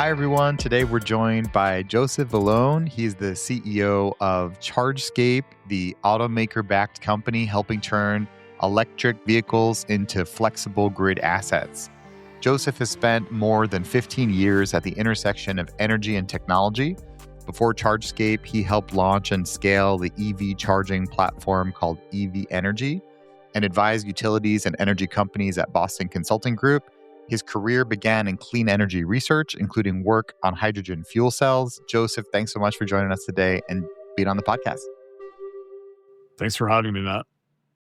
Hi, everyone. Today we're joined by Joseph Vellone. He's the CEO of ChargeScape, the automaker-backed company helping turn electric vehicles into flexible grid assets. Joseph has spent more than 15 years at the intersection of energy and technology. Before ChargeScape, he helped launch and scale the EV charging platform called TXU Energy and advised utilities and energy companies at Boston Consulting Group. His career began in clean energy research, including work on hydrogen fuel cells. Joseph, thanks so much for joining us today and being on the podcast. Thanks for having me, Matt.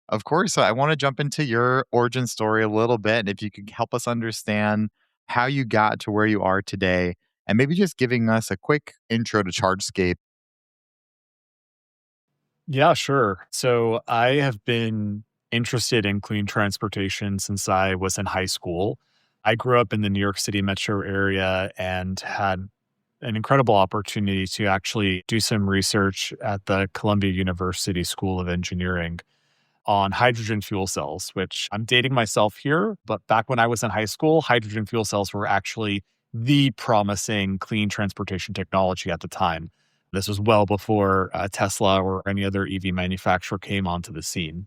Of course, I want to jump into your origin story a little bit. And if you could help us understand how you got to where you are today, and maybe just giving us a quick intro to ChargeScape. Yeah, sure. So I have been interested in clean transportation since I was in high school. I grew up in the New York City metro area and had an incredible opportunity to actually do some research at the Columbia University School of Engineering on hydrogen fuel cells, which I'm dating myself here. But back when I was in high school, hydrogen fuel cells were actually the promising clean transportation technology at the time. This was well before Tesla or any other EV manufacturer came onto the scene.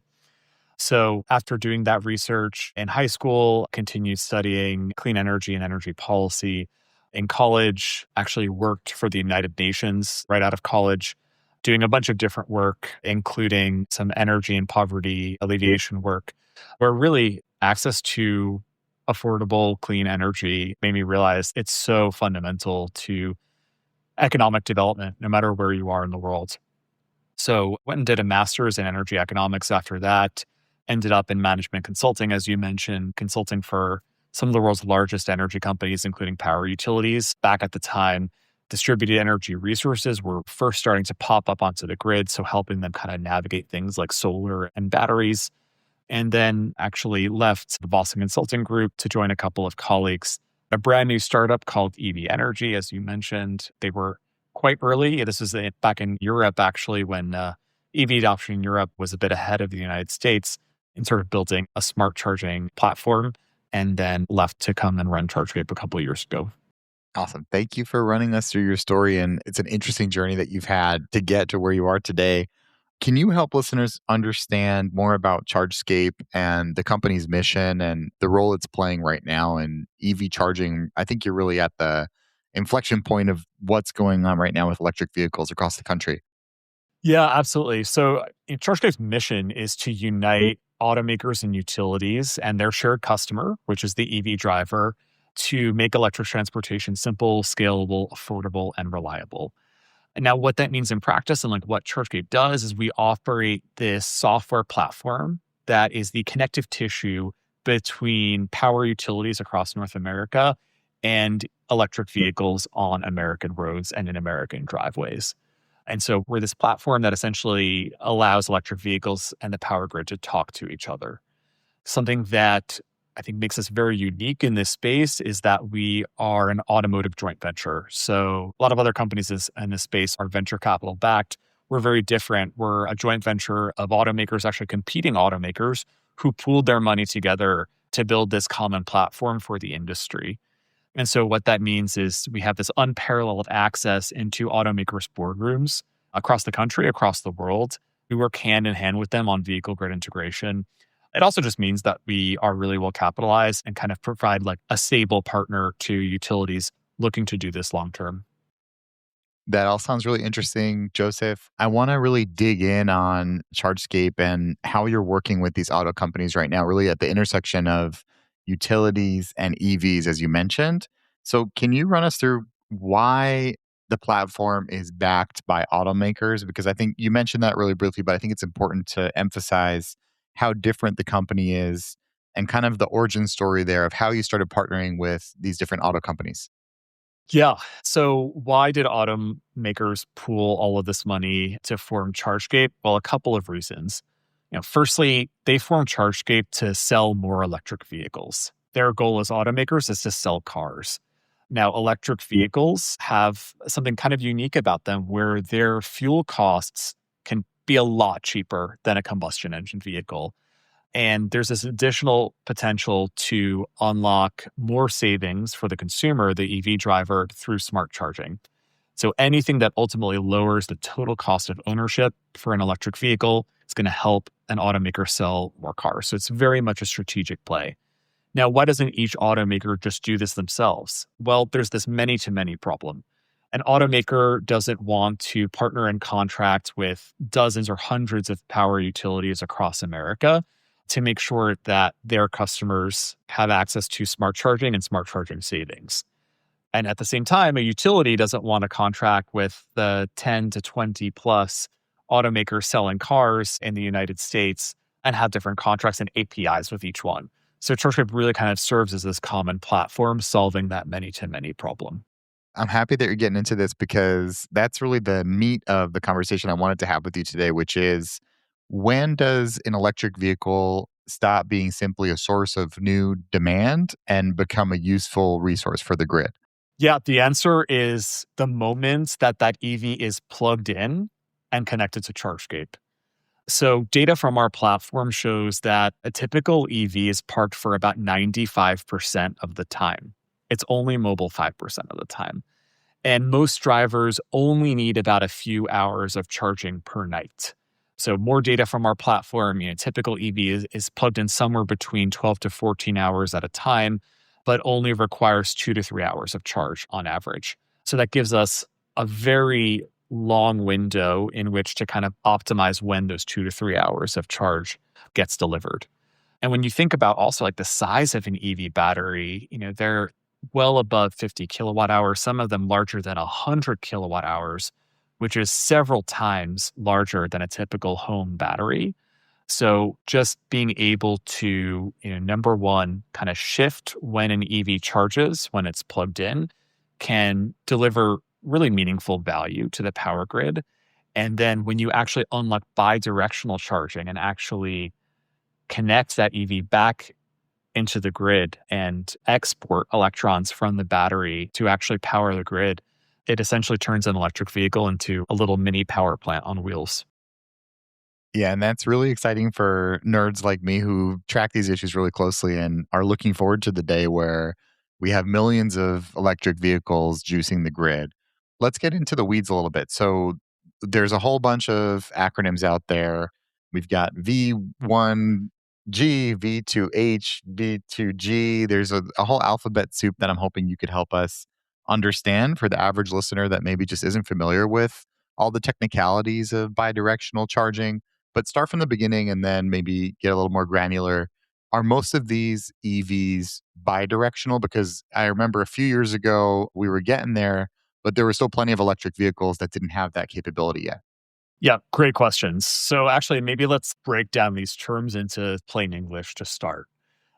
So after doing that research in high school, continued studying clean energy and energy policy. In college, actually worked for the United Nations right out of college, doing a bunch of different work, including some energy and poverty alleviation work, where really access to affordable, clean energy made me realize it's so fundamental to economic development, no matter where you are in the world. So went and did a master's in energy economics after that, ended up in management consulting, as you mentioned, consulting for some of the world's largest energy companies, including power utilities. Back at the time, distributed energy resources were first starting to pop up onto the grid, so helping them kind of navigate things like solar and batteries. And then actually left the Boston Consulting Group to join a couple of colleagues, a brand new startup called EV Energy, as you mentioned. They were quite early. This was back in Europe, actually, when EV adoption in Europe was a bit ahead of the United States in sort of building a smart charging platform, and then left to come and run ChargeScape a couple of years ago. Awesome. Thank you for running us through your story. And it's an interesting journey that you've had to get to where you are today. Can you help listeners understand more about ChargeScape and the company's mission and the role it's playing right now in EV charging? I think you're really at the inflection point of what's going on right now with electric vehicles across the country. Yeah, absolutely. So ChargeScape's mission is to unite automakers and utilities and their shared customer, which is the EV driver, to make electric transportation simple, scalable, affordable, and reliable. And now what that means in practice and like what ChargeScape does is we operate this software platform that is the connective tissue between power utilities across North America and electric vehicles on American roads and in American driveways. And so we're this platform that essentially allows electric vehicles and the power grid to talk to each other. Something that I think makes us very unique in this space is that we are an automotive joint venture. So a lot of other companies in this space are venture capital backed. We're very different. We're a joint venture of automakers, actually competing automakers, who pooled their money together to build this common platform for the industry. And so what that means is we have this unparalleled access into automakers' boardrooms across the country, across the world. We work hand in hand with them on vehicle grid integration. It also just means that we are really well capitalized and kind of provide like a stable partner to utilities looking to do this long term. That all sounds really interesting, Joseph. I want to really dig in on ChargeScape and how you're working with these auto companies right now, really at the intersection of utilities and EVs, as you mentioned. So, can you run us through why the platform is backed by automakers? Because I think you mentioned that really briefly, but I think it's important to emphasize how different the company is and kind of the origin story there of how you started partnering with these different auto companies. Yeah. So why did automakers pool all of this money to form ChargeScape? Well, a couple of reasons. Firstly, they formed ChargeScape to sell more electric vehicles. Their goal as automakers is to sell cars. Now, electric vehicles have something kind of unique about them where their fuel costs can be a lot cheaper than a combustion engine vehicle. And there's this additional potential to unlock more savings for the consumer, the EV driver, through smart charging. So anything that ultimately lowers the total cost of ownership for an electric vehicle is going to help an automaker sell more cars. So it's very much a strategic play. Now, why doesn't each automaker just do this themselves? Well, there's this many to many problem. An automaker doesn't want to partner and contract with dozens or hundreds of power utilities across America to make sure that their customers have access to smart charging and smart charging savings. And at the same time, a utility doesn't want to contract with the 10 to 20 plus automakers selling cars in the United States and have different contracts and APIs with each one. So ChargeScape really kind of serves as this common platform solving that many to many problem. I'm happy that you're getting into this because that's really the meat of the conversation I wanted to have with you today, which is when does an electric vehicle stop being simply a source of new demand and become a useful resource for the grid? Yeah, the answer is the moment that that EV is plugged in and connected to ChargeScape. So data from our platform shows that a typical EV is parked for about 95% of the time. It's only mobile 5% of the time. And most drivers only need about a few hours of charging per night. So more data from our platform, typical EV is plugged in somewhere between 12 to 14 hours at a time, but only requires 2 to 3 hours of charge on average. So that gives us a very long window in which to kind of optimize when those 2 to 3 hours of charge gets delivered. And when you think about also like the size of an EV battery, they're well above 50 kilowatt hours, some of them larger than 100 kilowatt hours, which is several times larger than a typical home battery. So just being able to, number one, kind of shift when an EV charges, when it's plugged in, can deliver really meaningful value to the power grid. And then when you actually unlock bidirectional charging and actually connect that EV back into the grid and export electrons from the battery to actually power the grid, it essentially turns an electric vehicle into a little mini power plant on wheels. Yeah, and that's really exciting for nerds like me who track these issues really closely and are looking forward to the day where we have millions of electric vehicles juicing the grid. Let's get into the weeds a little bit. So, there's a whole bunch of acronyms out there. We've got V1G, V2H, V2G. There's a whole alphabet soup that I'm hoping you could help us understand for the average listener that maybe just isn't familiar with all the technicalities of bidirectional charging. But start from the beginning and then maybe get a little more granular. Are most of these EVs bidirectional? Because I remember a few years ago we were getting there, but there were still plenty of electric vehicles that didn't have that capability yet. Yeah, great questions. So actually, maybe let's break down these terms into plain English to start.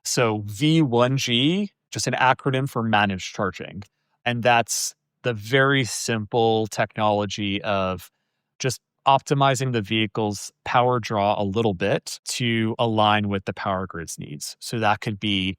So V1G, just an acronym for managed charging. And that's the very simple technology of just optimizing the vehicle's power draw a little bit to align with the power grid's needs. So that could be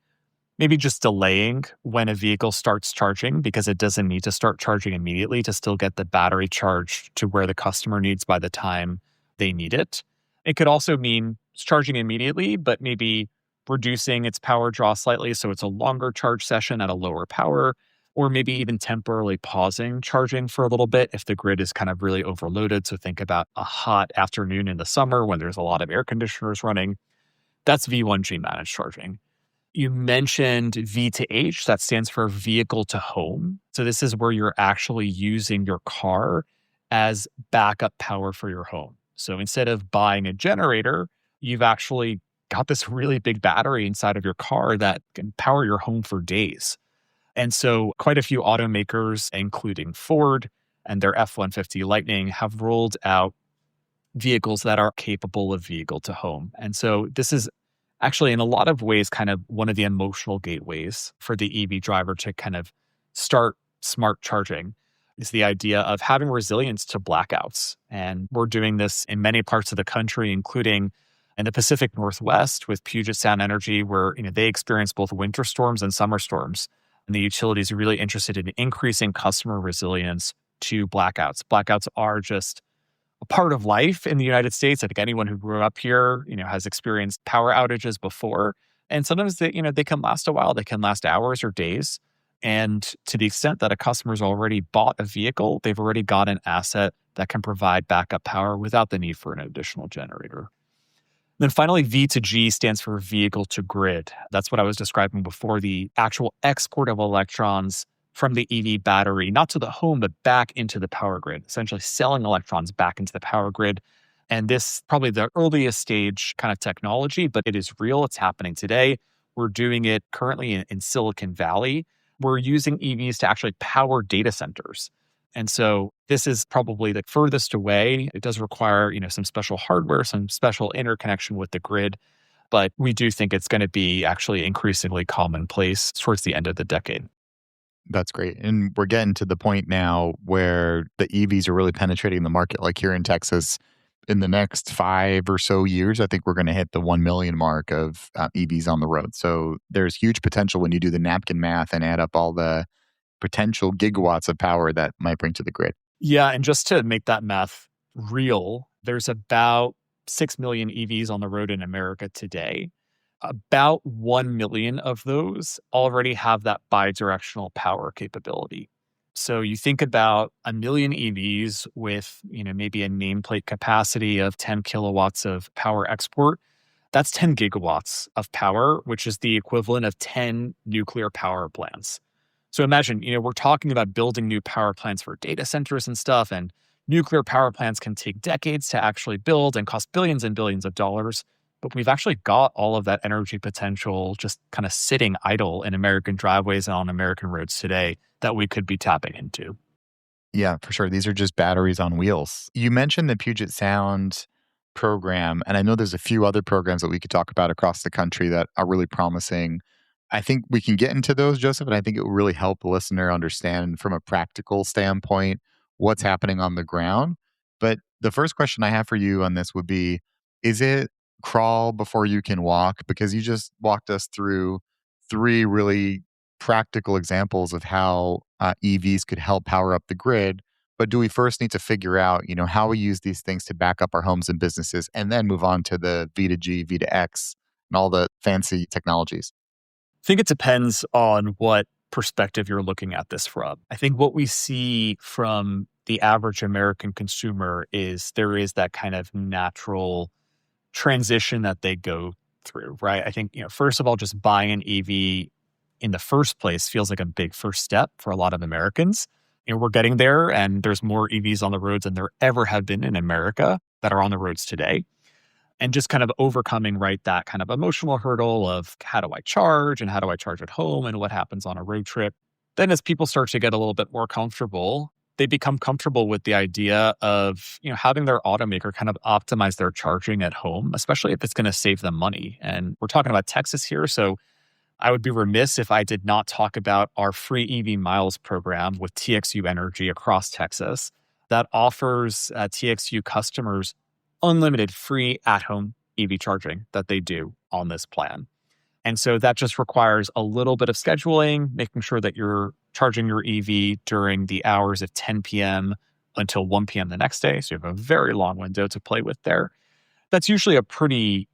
maybe just delaying when a vehicle starts charging because it doesn't need to start charging immediately to still get the battery charged to where the customer needs by the time they need it. It could also mean it's charging immediately, but maybe reducing its power draw slightly so it's a longer charge session at a lower power, or maybe even temporarily pausing charging for a little bit if the grid is kind of really overloaded. So think about a hot afternoon in the summer when there's a lot of air conditioners running. That's V1G managed charging. You mentioned V to H, that stands for vehicle to home. So this is where you're actually using your car as backup power for your home. So instead of buying a generator, you've actually got this really big battery inside of your car that can power your home for days. And so quite a few automakers, including Ford and their F-150 Lightning, have rolled out vehicles that are capable of vehicle to home. And so this is actually in a lot of ways kind of one of the emotional gateways for the EV driver to kind of start smart charging is the idea of having resilience to blackouts. And we're doing this in many parts of the country, including in the Pacific Northwest with Puget Sound Energy, where they experience both winter storms and summer storms. And the utility is really interested in increasing customer resilience to blackouts. Blackouts are just a part of life in the United States. I think anyone who grew up here, has experienced power outages before. And sometimes they can last a while. They can last hours or days. And to the extent that a customer's already bought a vehicle, they've already got an asset that can provide backup power without the need for an additional generator. Then finally, V to G stands for vehicle to grid. That's what I was describing before, the actual export of electrons from the EV battery, not to the home, but back into the power grid, essentially selling electrons back into the power grid. And this probably the earliest stage kind of technology, but it is real. It's happening today. We're doing it currently in Silicon Valley. We're using EVs to actually power data centers. And so this is probably the furthest away. It does require, some special hardware, some special interconnection with the grid. But we do think it's going to be actually increasingly commonplace towards the end of the decade. That's great. And we're getting to the point now where the EVs are really penetrating the market. Like here in Texas, in the next 5 or so years, I think we're going to hit the 1 million mark of EVs on the road. So there's huge potential when you do the napkin math and add up all the potential gigawatts of power that might bring to the grid. Yeah. And just to make that math real, there's about 6 million EVs on the road in America today. About 1 million of those already have that bidirectional power capability. So you think about 1 million EVs with, maybe a nameplate capacity of 10 kilowatts of power export. That's 10 gigawatts of power, which is the equivalent of 10 nuclear power plants. So imagine, we're talking about building new power plants for data centers and stuff, and nuclear power plants can take decades to actually build and cost billions and billions of dollars. But we've actually got all of that energy potential just kind of sitting idle in American driveways and on American roads today that we could be tapping into. Yeah, for sure. These are just batteries on wheels. You mentioned the Puget Sound program, and I know there's a few other programs that we could talk about across the country that are really promising. I think we can get into those, Joseph, and I think it will really help the listener understand from a practical standpoint what's happening on the ground. But the first question I have for you on this would be, is it crawl before you can walk? Because you just walked us through 3 really practical examples of how EVs could help power up the grid. But do we first need to figure out, how we use these things to back up our homes and businesses and then move on to the V to G, V to X, and all the fancy technologies? I think it depends on what perspective you're looking at this from. I think what we see from the average American consumer is there is that kind of natural transition that they go through, right? I think, first of all, just buying an EV in the first place feels like a big first step for a lot of Americans. We're getting there, and there's more EVs on the roads than there ever have been in America that are on the roads today. And just kind of overcoming, right, that kind of emotional hurdle of how do I charge and how do I charge at home and what happens on a road trip. Then as people start to get a little bit more comfortable, they become comfortable with the idea of, having their automaker kind of optimize their charging at home, especially if it's going to save them money. And we're talking about Texas here, so I would be remiss if I did not talk about our free EV miles program with TXU Energy across Texas that offers TXU customers unlimited free at-home EV charging that they do on this plan. And so that just requires a little bit of scheduling, making sure that you're charging your EV during the hours of 10 p.m. until 1 p.m. the next day. So you have a very long window to play with there. That's usually a pretty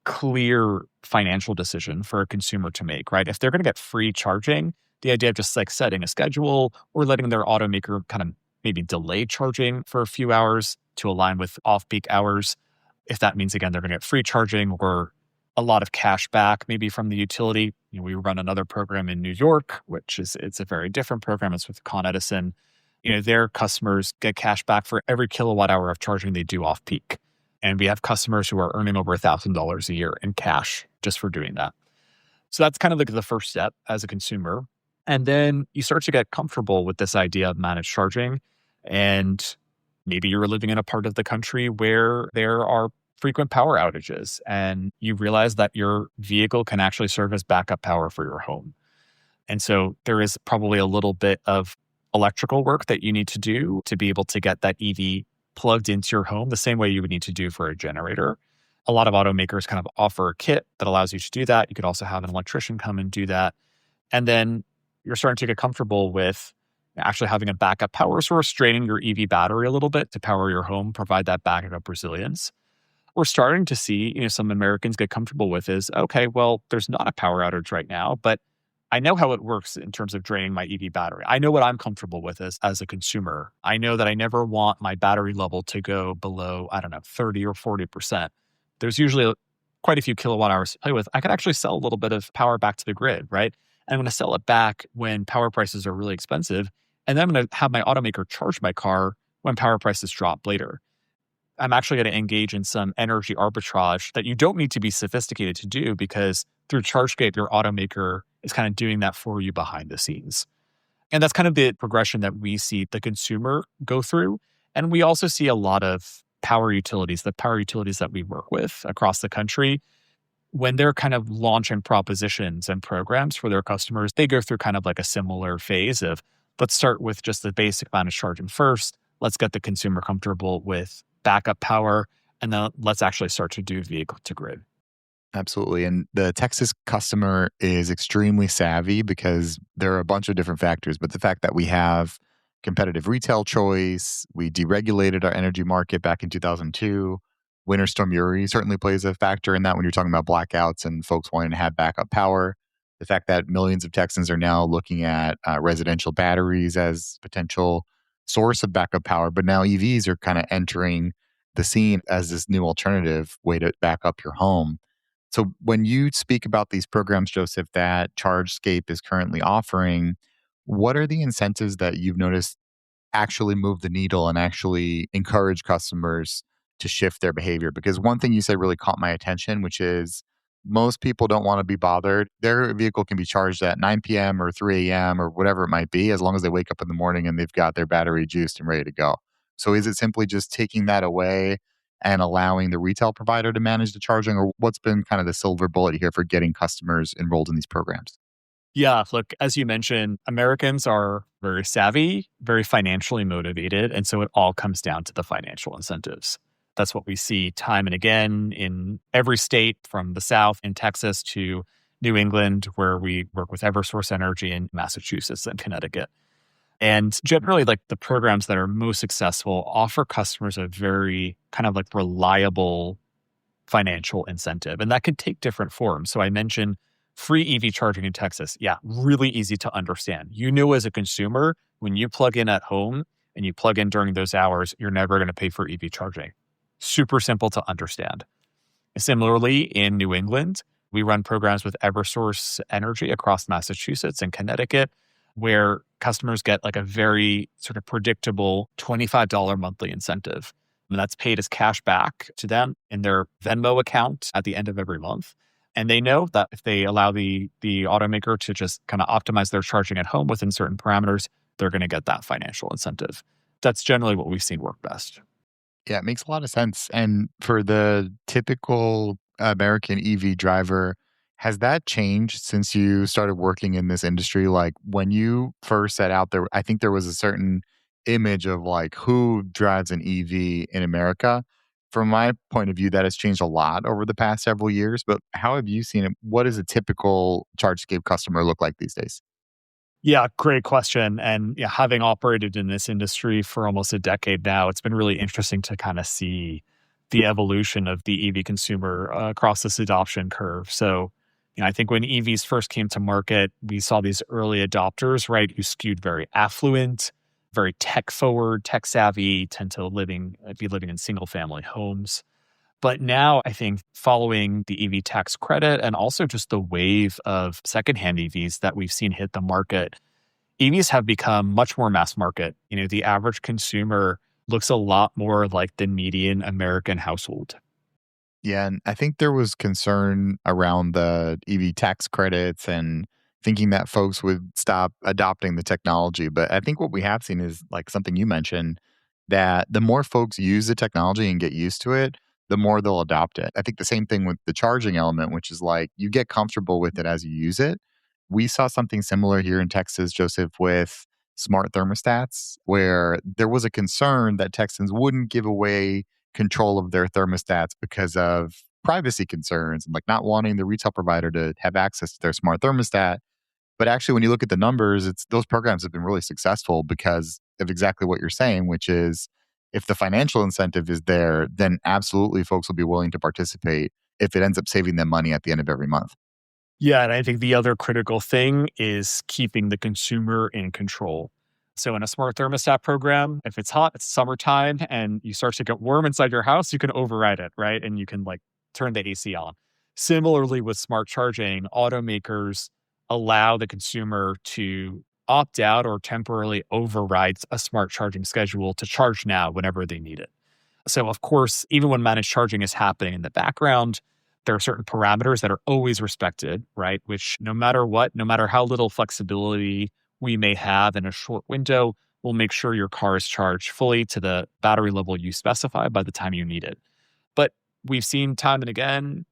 clear financial decision for a consumer to make, right? If they're going to get free charging, the idea of just like setting a schedule or letting their automaker kind of maybe delay charging for a few hours to align with off-peak hours, if that means, again, they're going to get free charging or a lot of cash back maybe from the utility. We run another program in New York, which it's a very different program. It's with Con Edison. Their customers get cash back for every kilowatt hour of charging they do off-peak. And we have customers who are earning over $1,000 a year in cash just for doing that. So that's kind of like the first step as a consumer. And then you start to get comfortable with this idea of managed charging. And maybe you're living in a part of the country where there are frequent power outages and you realize that your vehicle can actually serve as backup power for your home. And so there is probably a little bit of electrical work that you need to do to be able to get that EV plugged into your home the same way you would need to do for a generator. A lot of automakers kind of offer a kit that allows you to do that. You could also have an electrician come and do that. And then you're starting to get comfortable with Actually having a backup power source, draining your EV battery a little bit to power your home, provide that backup resilience. We're starting to see, some Americans get comfortable with is, okay, well, there's not a power outage right now, but I know how it works in terms of draining my EV battery. I know what I'm comfortable with as a consumer. I know that I never want my battery level to go below, I don't know, 30 or 40%. There's usually quite a few kilowatt hours to play with. I could actually sell a little bit of power back to the grid, right? And I'm going to sell it back when power prices are really expensive. And then I'm going to have my automaker charge my car when power prices drop later. I'm actually going to engage in some energy arbitrage that you don't need to be sophisticated to do because through ChargeScape, your automaker is kind of doing that for you behind the scenes. And that's kind of the progression that we see the consumer go through. And we also see a lot of the power utilities that we work with across the country, when they're kind of launching propositions and programs for their customers, they go through kind of like a similar phase of, let's start with just the basic amount of charging first. Let's get the consumer comfortable with backup power, and then let's actually start to do vehicle to grid. Absolutely. And the Texas customer is extremely savvy because there are a bunch of different factors. But the fact that we have competitive retail choice, we deregulated our energy market back in 2002. Winter Storm Uri certainly plays a factor in that when you're talking about blackouts and folks wanting to have backup power. The fact that millions of Texans are now looking at residential batteries as potential source of backup power, but now EVs are kind of entering the scene as this new alternative way to back up your home. So when you speak about these programs, Joseph, that ChargeScape is currently offering, what are the incentives that you've noticed actually move the needle and actually encourage customers to shift their behavior? Because one thing you said really caught my attention, which is most people don't want to be bothered. Their vehicle can be charged at 9 p.m. or 3 a.m. or whatever it might be, as long as they wake up in the morning and they've got their battery juiced and ready to go. So is it simply just taking that away and allowing the retail provider to manage the charging, or what's been kind of the silver bullet here for getting customers enrolled in these programs? Yeah, look, as you mentioned, Americans are very savvy, very financially motivated. And so it all comes down to the financial incentives. That's what we see time and again in every state from the South in Texas to New England, where we work with Eversource Energy in Massachusetts and Connecticut. And generally, like the programs that are most successful offer customers a very kind of like reliable financial incentive. And that could take different forms. So I mentioned free EV charging in Texas. Yeah, really easy to understand. You know, as a consumer, when you plug in at home and you plug in during those hours, you're never going to pay for EV charging. Super simple to understand. Similarly, in New England, we run programs with Eversource Energy across Massachusetts and Connecticut, where customers get like a very sort of predictable $25 monthly incentive. And that's paid as cash back to them in their Venmo account at the end of every month. And they know that if they allow the automaker to just kind of optimize their charging at home within certain parameters, they're going to get that financial incentive. That's generally what we've seen work best. Yeah, it makes a lot of sense. And for the typical American EV driver, has that changed since you started working in this industry? Like when you first set out there, I think there was a certain image of like who drives an EV in America. From my point of view, that has changed a lot over the past several years. But how have you seen it? What does a typical ChargeScape customer look like these days? Yeah, great question. And yeah, having operated in this industry for almost a decade now, it's been really interesting to kind of see the evolution of the EV consumer across this adoption curve. So, I think when EVs first came to market, we saw these early adopters, right, who skewed very affluent, very tech forward, tech savvy, tend to be living in single family homes. But now I think following the EV tax credit and also just the wave of secondhand EVs that we've seen hit the market, EVs have become much more mass market. The average consumer looks a lot more like the median American household. Yeah, and I think there was concern around the EV tax credits and thinking that folks would stop adopting the technology. But I think what we have seen is like something you mentioned, that the more folks use the technology and get used to it, the more they'll adopt it. I think the same thing with the charging element, which is like you get comfortable with it as you use it. We saw something similar here in Texas, Joseph, with smart thermostats, where there was a concern that Texans wouldn't give away control of their thermostats because of privacy concerns and like not wanting the retail provider to have access to their smart thermostat. But actually, when you look at the numbers, it's those programs have been really successful because of exactly what you're saying, which is if the financial incentive is there, then absolutely folks will be willing to participate if it ends up saving them money at the end of every month. Yeah, and I think the other critical thing is keeping the consumer in control. So in a smart thermostat program, if it's hot, it's summertime, and you start to get warm inside your house, you can override it, right? And you can like turn the AC on. Similarly with smart charging, automakers allow the consumer to opt out or temporarily override a smart charging schedule to charge now whenever they need it. So, of course, even when managed charging is happening in the background, there are certain parameters that are always respected, right? Which no matter what, no matter how little flexibility we may have in a short window, we'll make sure your car is charged fully to the battery level you specify by the time you need it. But we've seen time and again,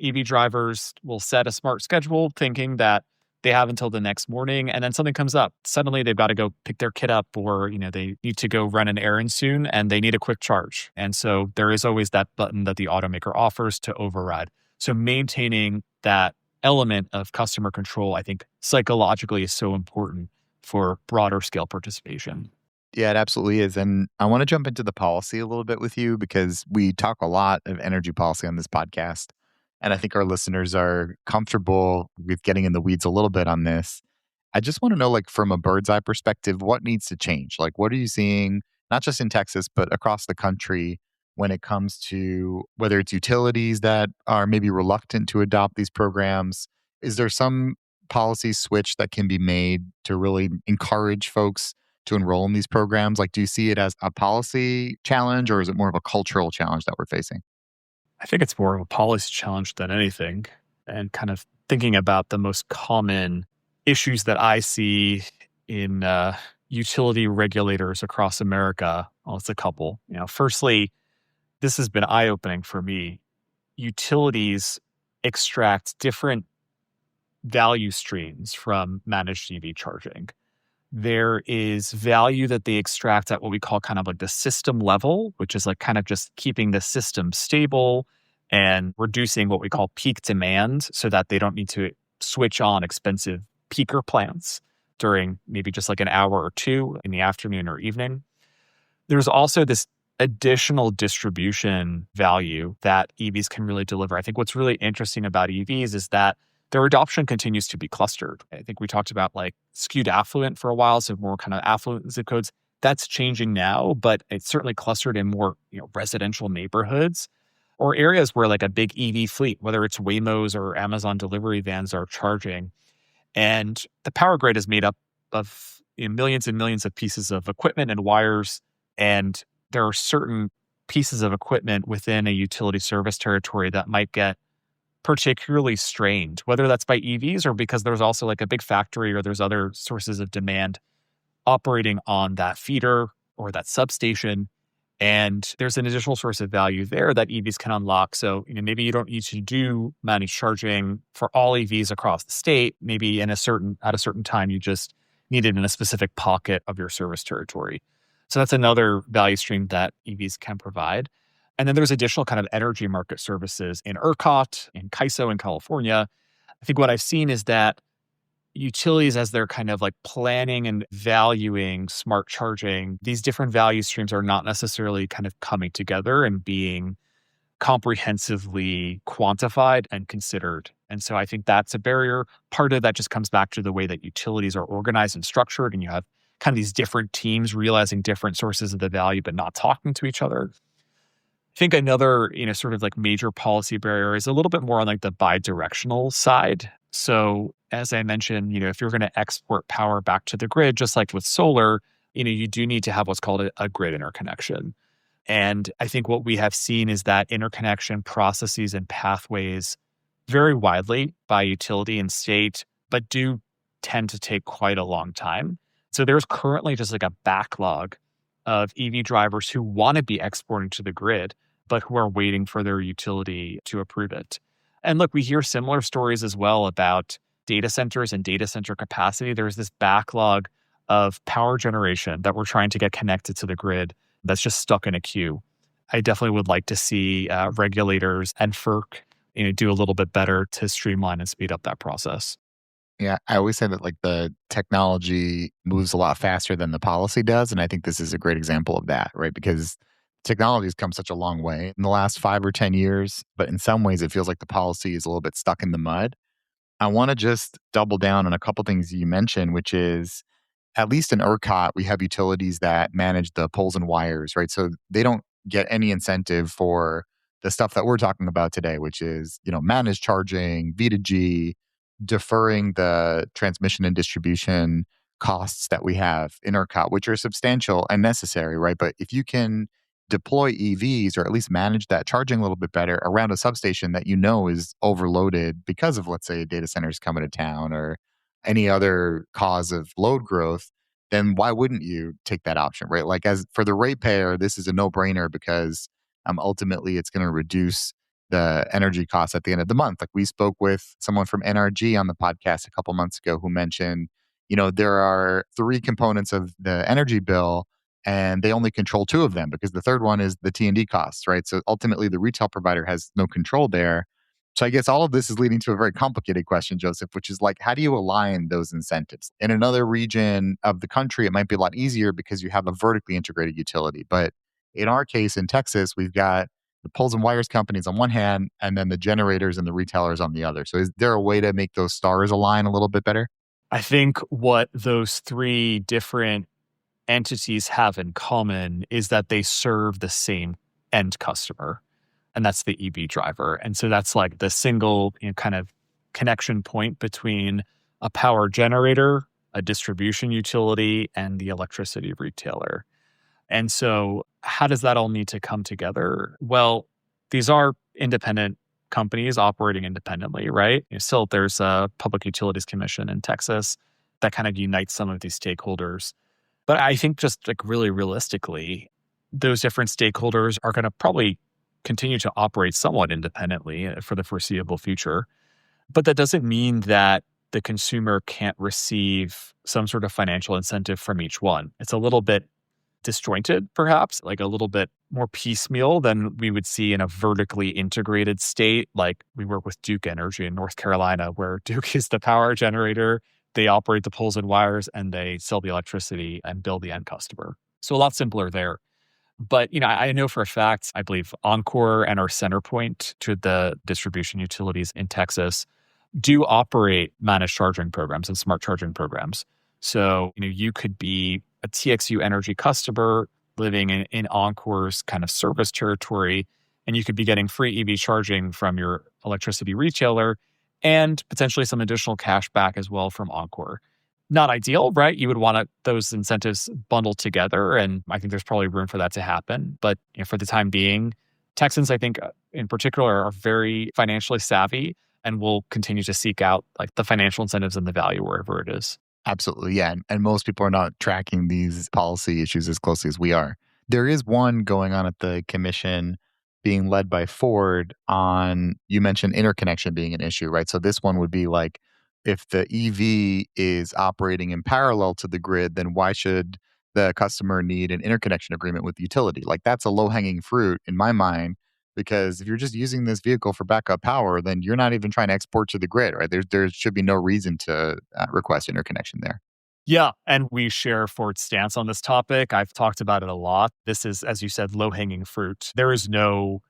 EV drivers will set a smart schedule thinking that they have until the next morning and then something comes up. Suddenly they've got to go pick their kid up or, they need to go run an errand soon and they need a quick charge. And so there is always that button that the automaker offers to override. So maintaining that element of customer control, I think psychologically is so important for broader scale participation. Yeah, it absolutely is. And I want to jump into the policy a little bit with you because we talk a lot of energy policy on this podcast. And I think our listeners are comfortable with getting in the weeds a little bit on this. I just want to know, like, from a bird's eye perspective, what needs to change? Like, what are you seeing, not just in Texas, but across the country when it comes to whether it's utilities that are maybe reluctant to adopt these programs? Is there some policy switch that can be made to really encourage folks to enroll in these programs? Like, do you see it as a policy challenge or is it more of a cultural challenge that we're facing? I think it's more of a policy challenge than anything. And kind of thinking about the most common issues that I see in utility regulators across America. Well, it's a couple. Firstly, this has been eye opening for me. Utilities extract different value streams from managed EV charging. There is value that they extract at what we call kind of like the system level, which is like kind of just keeping the system stable and reducing what we call peak demand so that they don't need to switch on expensive peaker plants during maybe just like an hour or two in the afternoon or evening. There's also this additional distribution value that EVs can really deliver. I think what's really interesting about EVs is that their adoption continues to be clustered. I think we talked about like skewed affluent for a while, so more kind of affluent zip codes. That's changing now, but it's certainly clustered in more residential neighborhoods or areas where like a big EV fleet, whether it's Waymos or Amazon delivery vans, are charging. And the power grid is made up of millions and millions of pieces of equipment and wires. And there are certain pieces of equipment within a utility service territory that might get particularly strained, whether that's by EVs or because there's also like a big factory or there's other sources of demand operating on that feeder or that substation. And there's an additional source of value there that EVs can unlock. So, maybe you don't need to do managed charging for all EVs across the state. Maybe at a certain time, you just need it in a specific pocket of your service territory. So that's another value stream that EVs can provide. And then there's additional kind of energy market services in ERCOT, in CAISO in California. I think what I've seen is that utilities, as they're kind of like planning and valuing smart charging, these different value streams are not necessarily kind of coming together and being comprehensively quantified and considered. And so I think that's a barrier. Part of that just comes back to the way that utilities are organized and structured, and you have kind of these different teams realizing different sources of the value, but not talking to each other. I think another, sort of like major policy barrier is a little bit more on like the bidirectional side. So as I mentioned, if you're going to export power back to the grid, just like with solar, you do need to have what's called a grid interconnection. And I think what we have seen is that interconnection processes and pathways vary widely by utility and state, but do tend to take quite a long time. So there's currently just like a backlog of EV drivers who want to be exporting to the grid, but who are waiting for their utility to approve it. And look, we hear similar stories as well about data centers and data center capacity. There's this backlog of power generation that we're trying to get connected to the grid that's just stuck in a queue. I definitely would like to see regulators and FERC do a little bit better to streamline and speed up that process. Yeah, I always say that like the technology moves a lot faster than the policy does. And I think this is a great example of that, right? Because technology has come such a long way in the last 5 or 10 years, but in some ways it feels like the policy is a little bit stuck in the mud. I want to just double down on a couple things you mentioned, which is at least in ERCOT, we have utilities that manage the poles and wires, right? So they don't get any incentive for the stuff that we're talking about today, which is, managed charging, V2G, deferring the transmission and distribution costs that we have in ERCOT, which are substantial and necessary, right? But if you can deploy EVs or at least manage that charging a little bit better around a substation that you know is overloaded because of, let's say, data centers coming to town or any other cause of load growth, then why wouldn't you take that option, right? Like, as for the ratepayer, this is a no-brainer because ultimately it's going to reduce the energy costs at the end of the month. Like, we spoke with someone from NRG on the podcast a couple months ago who mentioned, there are three components of the energy bill and they only control two of them because the third one is the T&D costs, right? So ultimately the retail provider has no control there. So I guess all of this is leading to a very complicated question, Joseph, which is like, how do you align those incentives? In another region of the country, it might be a lot easier because you have a vertically integrated utility. But in our case, in Texas, we've got the poles and wires companies on one hand, and then the generators and the retailers on the other. So is there a way to make those stars align a little bit better? I think what those three different entities have in common is that they serve the same end customer, and that's the EV driver. And so that's like the single, kind of connection point between a power generator, a distribution utility, and the electricity retailer. And so how does that all need to come together? Well, these are independent companies operating independently, right? Still, there's a Public Utilities Commission in Texas that kind of unites some of these stakeholders. But I think just like really realistically, those different stakeholders are going to probably continue to operate somewhat independently for the foreseeable future. But that doesn't mean that the consumer can't receive some sort of financial incentive from each one. It's a little bit disjointed, perhaps, like a little bit more piecemeal than we would see in a vertically integrated state. Like we work with Duke Energy in North Carolina, where Duke is the power generator. They operate the poles and wires and they sell the electricity and bill the end customer. So a lot simpler there. But, I know for a fact, I believe Oncor and our Centerpoint to the distribution utilities in Texas do operate managed charging programs and smart charging programs. So, you could be a TXU Energy customer living in Oncor's kind of service territory, and you could be getting free EV charging from your electricity retailer and potentially some additional cash back as well from Oncor. Not ideal, right? You would want those incentives bundled together, and I think there's probably room for that to happen. But for the time being, Texans, I think in particular, are very financially savvy and will continue to seek out like the financial incentives and the value wherever it is. Absolutely. Yeah. And most people are not tracking these policy issues as closely as we are. There is one going on at the commission being led by Ford on, you mentioned interconnection being an issue, right? So this one would be like, if the EV is operating in parallel to the grid, then why should the customer need an interconnection agreement with the utility? Like, that's a low hanging fruit in my mind, because if you're just using this vehicle for backup power, then you're not even trying to export to the grid, right? There should be no reason to request interconnection there. Yeah. And we share Ford's stance on this topic. I've talked about it a lot. This is, as you said, low hanging fruit. There is no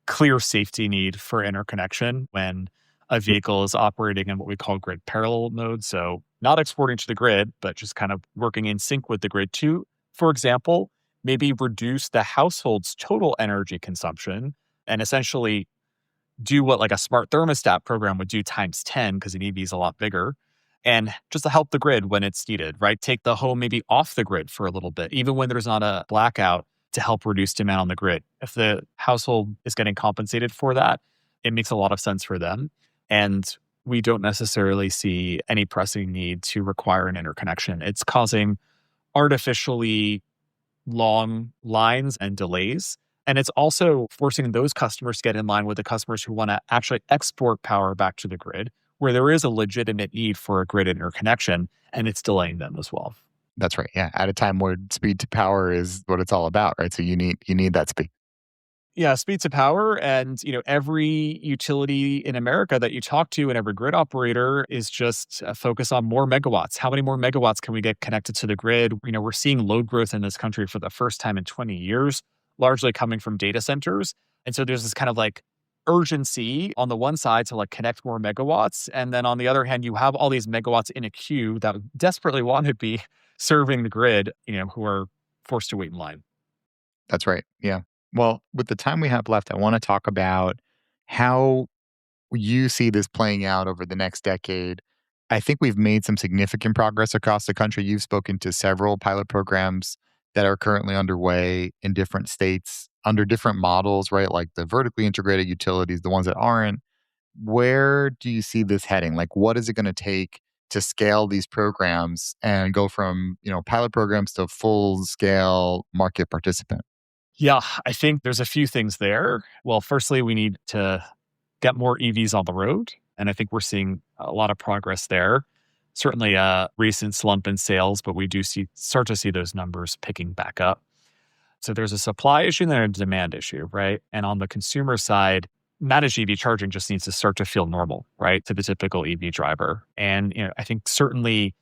clear safety need for interconnection when a vehicle is operating in what we call grid parallel mode. So not exporting to the grid, but just kind of working in sync with the grid to, for example, maybe reduce the household's total energy consumption and essentially do what like a smart thermostat program would do times 10 because an EV is a lot bigger, and just to help the grid when it's needed, right? Take the home maybe off the grid for a little bit, even when there's not a blackout, to help reduce demand on the grid. If the household is getting compensated for that, it makes a lot of sense for them. And we don't necessarily see any pressing need to require an interconnection. It's causing artificially long lines and delays. And it's also forcing those customers to get in line with the customers who want to actually export power back to the grid, where there is a legitimate need for a grid interconnection, and it's delaying them as well. That's right. Yeah. At a time where speed to power is what it's all about, right? So you need that speed. Yeah, speed to power. And, every utility in America that you talk to and every grid operator is just focused on more megawatts. How many more megawatts can we get connected to the grid? We're seeing load growth in this country for the first time in 20 years, largely coming from data centers. And so there's this kind of like urgency on the one side to like connect more megawatts. And then on the other hand, you have all these megawatts in a queue that desperately want to be serving the grid, who are forced to wait in line. That's right. Yeah. Well, with the time we have left, I want to talk about how you see this playing out over the next decade. I think we've made some significant progress across the country. You've spoken to several pilot programs that are currently underway in different states under different models, right? Like the vertically integrated utilities, the ones that aren't. Where do you see this heading? Like, what is it going to take to scale these programs and go from, pilot programs to full scale market participant? Yeah, I think there's a few things there. Well, firstly, we need to get more EVs on the road. And I think we're seeing a lot of progress there. Certainly a recent slump in sales, but we do start to see those numbers picking back up. So there's a supply issue and then a demand issue, right? And on the consumer side, managed EV charging just needs to start to feel normal, right, to the typical EV driver. And I think certainly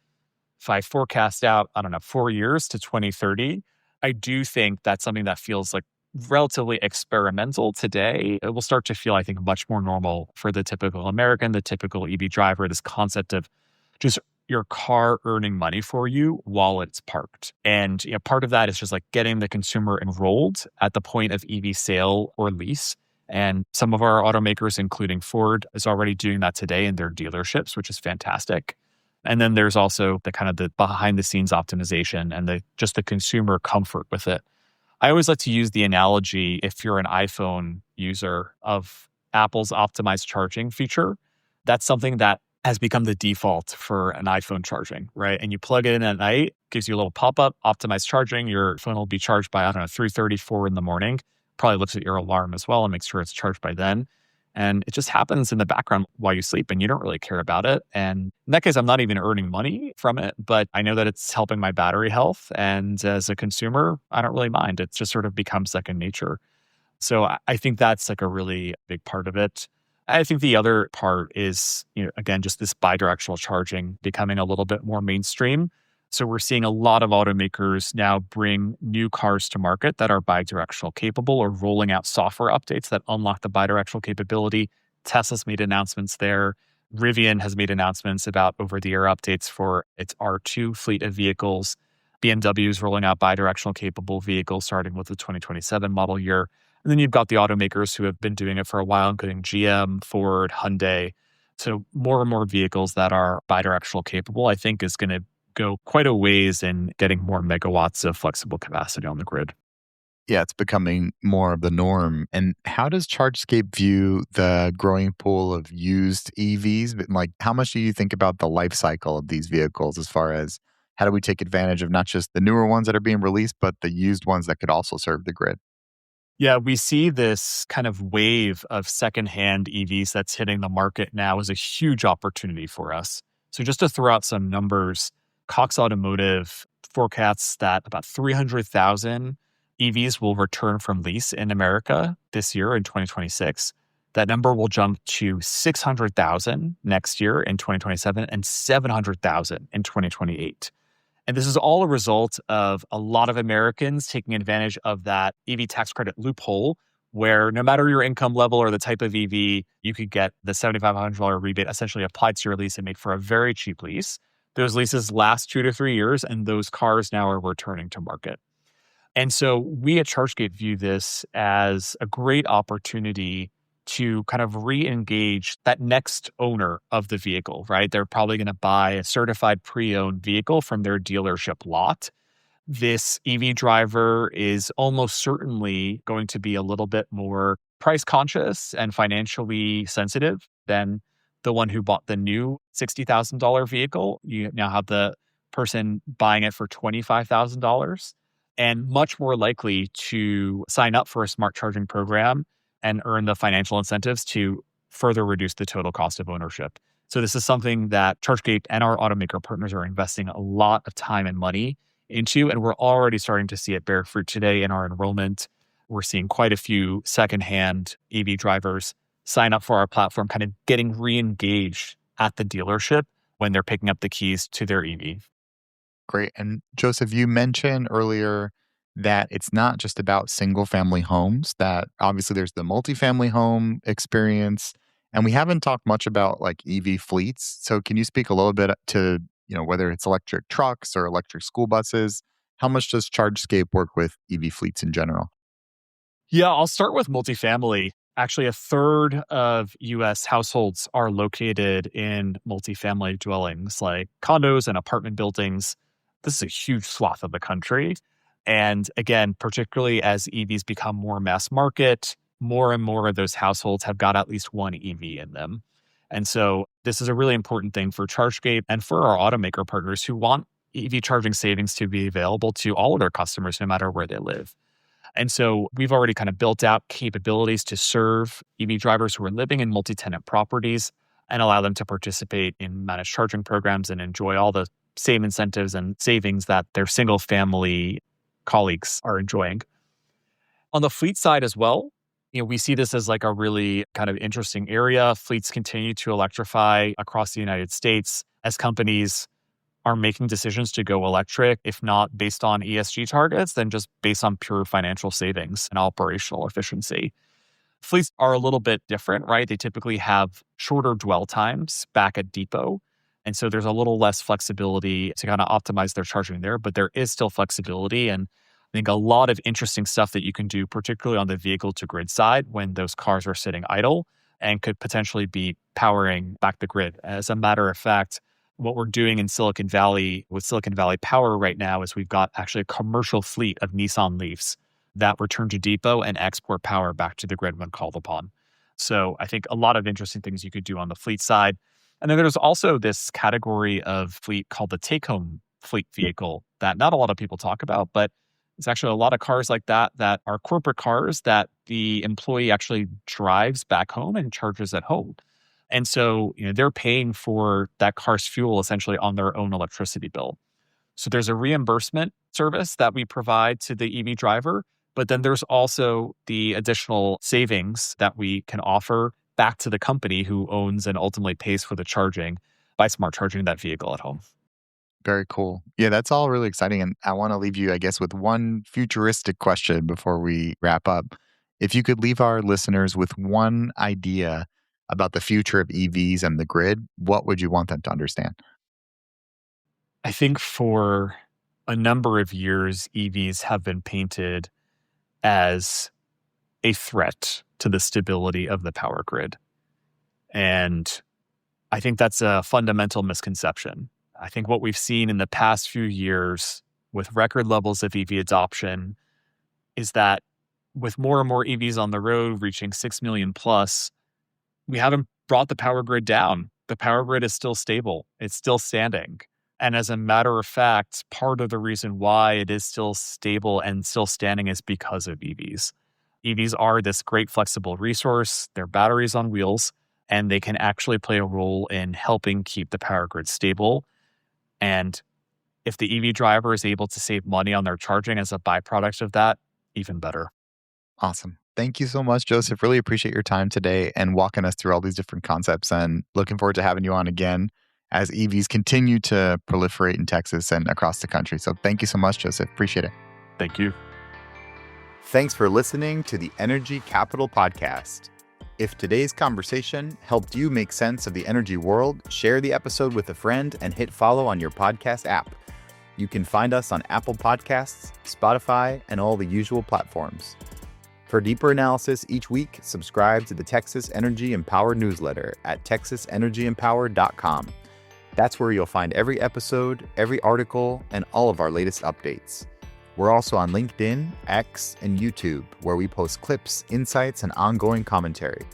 if I forecast out, I don't know, 4 years to 2030, I do think that's something that feels like relatively experimental today. It will start to feel, I think, much more normal for the typical American, the typical EV driver, this concept of just your car earning money for you while it's parked. And part of that is just like getting the consumer enrolled at the point of EV sale or lease. And some of our automakers, including Ford, is already doing that today in their dealerships, which is fantastic. And then there's also the kind of the behind the scenes optimization and just the consumer comfort with it. I always like to use the analogy, if you're an iPhone user, of Apple's optimized charging feature. That's something that has become the default for an iPhone charging, right? And you plug it in at night, gives you a little pop-up, optimized charging. Your phone will be charged by, I don't know, 3:30, 4 in the morning. Probably looks at your alarm as well and makes sure it's charged by then. And it just happens in the background while you sleep and you don't really care about it. And in that case, I'm not even earning money from it, but I know that it's helping my battery health. And as a consumer, I don't really mind. It just sort of becomes second nature. So I think that's like a really big part of it. I think the other part is, again, just this bidirectional charging becoming a little bit more mainstream. So we're seeing a lot of automakers now bring new cars to market that are bidirectional capable or rolling out software updates that unlock the bidirectional capability. Tesla's made announcements there. Rivian has made announcements about over-the-air updates for its R2 fleet of vehicles. BMW is rolling out bidirectional capable vehicles starting with the 2027 model year. And then you've got the automakers who have been doing it for a while, including GM, Ford, Hyundai. So more and more vehicles that are bidirectional capable, I think, is going to go quite a ways in getting more megawatts of flexible capacity on the grid. Yeah, it's becoming more of the norm. And how does ChargeScape view the growing pool of used EVs? Like, how much do you think about the life cycle of these vehicles as far as how do we take advantage of not just the newer ones that are being released, but the used ones that could also serve the grid? Yeah, we see this kind of wave of secondhand EVs that's hitting the market now as a huge opportunity for us. So just to throw out some numbers, Cox Automotive forecasts that about 300,000 EVs will return from lease in America this year in 2026. That number will jump to 600,000 next year in 2027 and 700,000 in 2028. And this is all a result of a lot of Americans taking advantage of that EV tax credit loophole, where no matter your income level or the type of EV, you could get the $7,500 rebate essentially applied to your lease and made for a very cheap lease. Those leases last 2 to 3 years, and those cars now are returning to market. And so we at ChargeScape view this as a great opportunity to kind of re-engage that next owner of the vehicle, right? They're probably going to buy a certified pre-owned vehicle from their dealership lot. This EV driver is almost certainly going to be a little bit more price conscious and financially sensitive than the one who bought the new $60,000 vehicle. You now have the person buying it for $25,000 and much more likely to sign up for a smart charging program and earn the financial incentives to further reduce the total cost of ownership. So this is something that ChargeScape and our automaker partners are investing a lot of time and money into, and we're already starting to see it bear fruit today in our enrollment. we're seeing quite a few secondhand EV drivers sign up for our platform, kind of getting re-engaged at the dealership when they're picking up the keys to their EV. Great. And Joseph, you mentioned earlier that it's not just about single family homes, that obviously there's the multifamily home experience. And we haven't talked much about like EV fleets. So can you speak a little bit to, whether it's electric trucks or electric school buses? How much does ChargeScape work with EV fleets in general? Yeah, I'll start with multifamily. Actually, a third of US households are located in multifamily dwellings like condos and apartment buildings. This is a huge swath of the country. And again, particularly as EVs become more mass market, more and more of those households have got at least one EV in them. And so this is a really important thing for ChargeScape and for our automaker partners who want EV charging savings to be available to all of their customers, no matter where they live. And so we've already kind of built out capabilities to serve EV drivers who are living in multi-tenant properties and allow them to participate in managed charging programs and enjoy all the same incentives and savings that their single family colleagues are enjoying. On the fleet side as well, we see this as like a really kind of interesting area. Fleets continue to electrify across the United States as companies are making decisions to go electric, if not based on ESG targets, then just based on pure financial savings and operational efficiency. Fleets are a little bit different, right? They typically have shorter dwell times back at depot. And so there's a little less flexibility to kind of optimize their charging there, but there is still flexibility. And I think a lot of interesting stuff that you can do, particularly on the vehicle to grid side when those cars are sitting idle and could potentially be powering back the grid. As a matter of fact, what we're doing in Silicon Valley with Silicon Valley Power right now is we've got actually a commercial fleet of Nissan Leafs that return to depot and export power back to the grid when called upon. So I think a lot of interesting things you could do on the fleet side. And then there's also this category of fleet called the take-home fleet vehicle that not a lot of people talk about, but it's actually a lot of cars like that that are corporate cars that the employee actually drives back home and charges at home. And so, they're paying for that car's fuel essentially on their own electricity bill. So there's a reimbursement service that we provide to the EV driver, but then there's also the additional savings that we can offer back to the company who owns and ultimately pays for the charging by smart charging that vehicle at home. Very cool. Yeah, that's all really exciting. And I want to leave you, I guess, with one futuristic question before we wrap up. If you could leave our listeners with one idea about the future of EVs and the grid, what would you want them to understand? I think for a number of years, EVs have been painted as a threat to the stability of the power grid. And I think that's a fundamental misconception. I think what we've seen in the past few years with record levels of EV adoption is that with more and more EVs on the road reaching 6 million plus, we haven't brought the power grid down. The power grid is still stable. It's still standing. And as a matter of fact, part of the reason why it is still stable and still standing is because of EVs. EVs are this great flexible resource. They're batteries on wheels, and they can actually play a role in helping keep the power grid stable. And if the EV driver is able to save money on their charging as a byproduct of that, even better. Awesome. Thank you so much, Joseph. Really appreciate your time today and walking us through all these different concepts, and looking forward to having you on again as EVs continue to proliferate in Texas and across the country. So thank you so much, Joseph. Appreciate it. Thank you. Thanks for listening to the Energy Capital Podcast. If today's conversation helped you make sense of the energy world, share the episode with a friend and hit follow on your podcast app. You can find us on Apple Podcasts, Spotify, and all the usual platforms. For deeper analysis each week, subscribe to the Texas Energy Empower newsletter at texasenergyempower.com. That's where you'll find every episode, every article, and all of our latest updates. We're also on LinkedIn, X, and YouTube, where we post clips, insights, and ongoing commentary.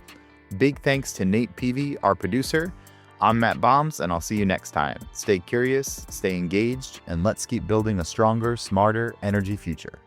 Big thanks to Nate Peavy, our producer. I'm Matt Boms, and I'll see you next time. Stay curious, stay engaged, and let's keep building a stronger, smarter energy future.